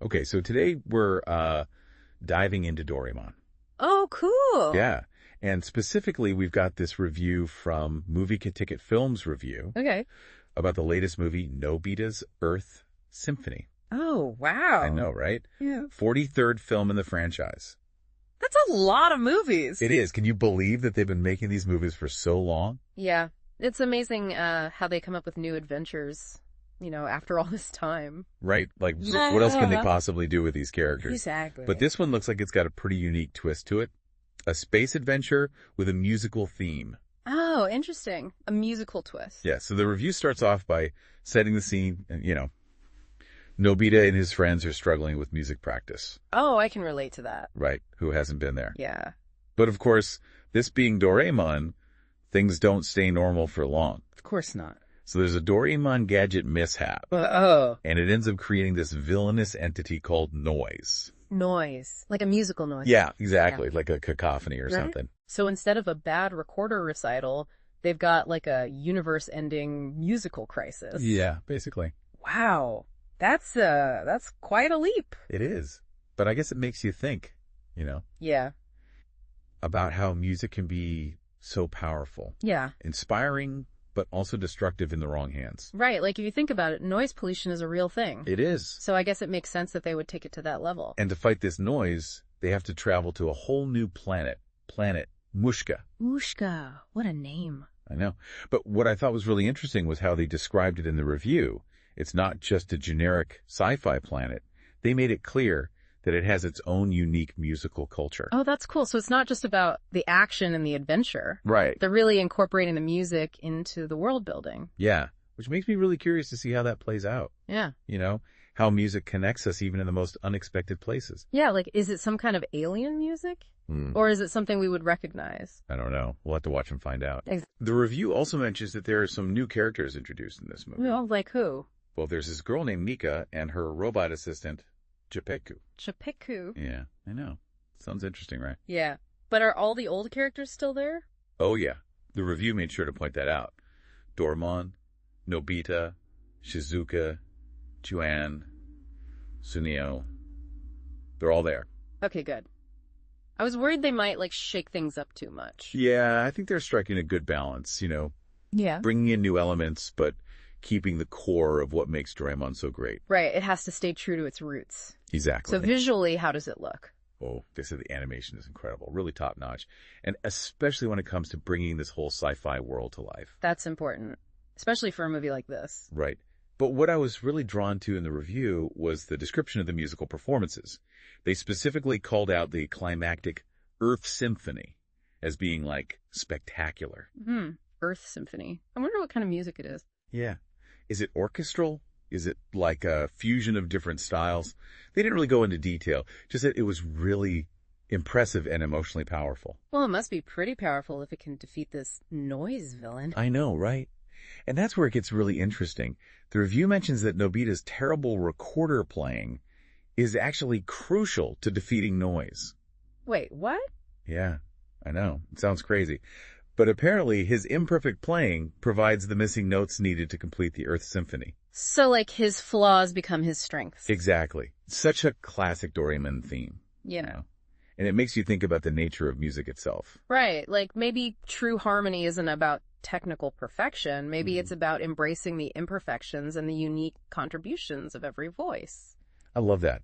Okay, so today we're diving into Doraemon. Oh, cool. Yeah. And specifically, we've got this review from MovieKaTicket Films Review Okay. about the latest movie, Nobita's Earth Symphony. Oh, wow. I know, right? Yeah. 43rd film in the franchise. That's a lot of movies. It is. Can you believe that they've been making these movies for so long? Yeah. It's amazing how they come up with new adventures, after all this time. Right. Like, what else can they possibly do with these characters? Exactly. But this one looks like it's got a pretty unique twist to it. A space adventure with a musical theme. Oh, interesting. A musical twist. Yeah, so the review starts off by setting the scene, and, Nobita and his friends are struggling with music practice. Oh, I can relate to that. Right, who hasn't been there? Yeah. But of course, this being Doraemon, things don't stay normal for long. Of course not. So there's a Doraemon gadget mishap. Oh. And it ends up creating this villainous entity called noise. Noise. Like a musical noise. Yeah, exactly. Yeah. Like a cacophony or something. So instead of a bad recorder recital, they've got like a universe-ending musical crisis. Yeah, basically. Wow. That's quite a leap. It is. But I guess it makes you think, Yeah. about how music can be so powerful. Yeah. Inspiring, but also destructive in the wrong hands. Right. Like if you think about it, noise pollution is a real thing. It is. So I guess it makes sense that they would take it to that level. And to fight this noise, they have to travel to a whole new planet Mushka. Mushka. What a name. I know. But what I thought was really interesting was how they described it in the review. It's not just a generic sci-fi planet. They made it clear that it has its own unique musical culture. Oh, that's cool. So it's not just about the action and the adventure. Right. They're really incorporating the music into the world building. Yeah. Which makes me really curious to see how that plays out. Yeah. How music connects us even in the most unexpected places. Yeah, like is it some kind of alien music? Or is it something we would recognize? I don't know. We'll have to watch and find out. Ex- The review also mentions that there are some new characters introduced in this movie. Well, like who? Well, there's this girl named Mika and her robot assistant, Japeku. Chapeku. Yeah, I know. Sounds interesting, right? Yeah. But are all the old characters still there? Oh, yeah. The review made sure to point that out. Doraemon, Nobita, Shizuka, Juan, Sunio. They're all there. Okay, good. I was worried they might, shake things up too much. Yeah, I think they're striking a good balance, Yeah. bringing in new elements, but keeping the core of what makes Doraemon so great. Right, it has to stay true to its roots. Exactly. So visually, how does it look? Oh, they said the animation is incredible, really top notch. And especially when it comes to bringing this whole sci-fi world to life. That's important, especially for a movie like this. Right. But what I was really drawn to in the review was the description of the musical performances. They specifically called out the climactic Earth Symphony as being spectacular. Earth Symphony. I wonder what kind of music it is. Yeah. Is it orchestral? Is it like a fusion of different styles? They didn't really go into detail, just that it was really impressive and emotionally powerful. Well, it must be pretty powerful if it can defeat this noise villain. I know, right? And that's where it gets really interesting. The review mentions that Nobita's terrible recorder playing is actually crucial to defeating noise. Wait, what? Yeah, I know. It sounds crazy. But apparently his imperfect playing provides the missing notes needed to complete the Earth Symphony. So, his flaws become his strengths. Exactly. Such a classic Doraemon theme. Yeah. And it makes you think about the nature of music itself. Right. Maybe true harmony isn't about technical perfection. Maybe it's about embracing the imperfections and the unique contributions of every voice. I love that.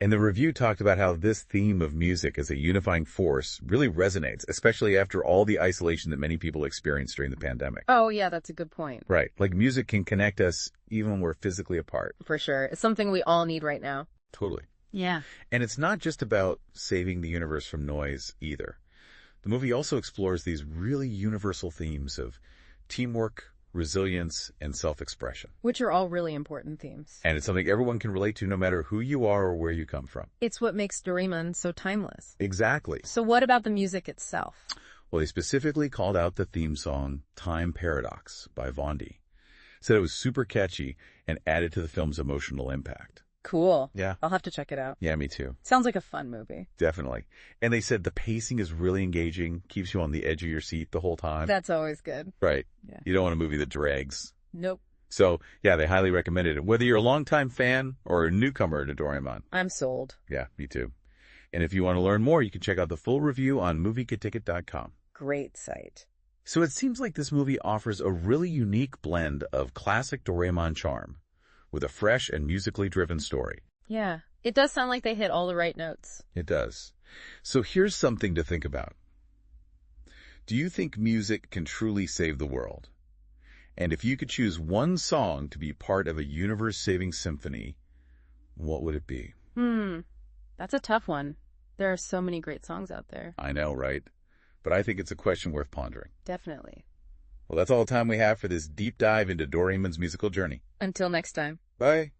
And the review talked about how this theme of music as a unifying force really resonates, especially after all the isolation that many people experienced during the pandemic. Oh, yeah, that's a good point. Right. Music can connect us even when we're physically apart. For sure. It's something we all need right now. Totally. Yeah. And it's not just about saving the universe from noise either. The movie also explores these really universal themes of teamwork, resilience, and self-expression. Which are all really important themes. And it's something everyone can relate to no matter who you are or where you come from. It's what makes Doraemon so timeless. Exactly. So what about the music itself? Well, they specifically called out the theme song Time Paradox by Vaundy. Said it was super catchy and added to the film's emotional impact. Cool. Yeah. I'll have to check it out. Yeah, me too. Sounds like a fun movie. Definitely. And they said the pacing is really engaging, keeps you on the edge of your seat the whole time. That's always good. Right. Yeah. You don't want a movie that drags. Nope. So, yeah, they highly recommended it. Whether you're a longtime fan or a newcomer to Doraemon. I'm sold. Yeah, me too. And if you want to learn more, you can check out the full review on MovieKaTicket.com. Great site. So it seems like this movie offers a really unique blend of classic Doraemon charm with a fresh and musically driven story. Yeah, it does sound like they hit all the right notes. It does. So here's something to think about. Do you think music can truly save the world? And if you could choose one song to be part of a universe-saving symphony, what would it be? That's a tough one. There are so many great songs out there. I know, right? But I think it's a question worth pondering. Definitely. Well, that's all the time we have for this deep dive into Doraemon's musical journey. Until next time. Bye.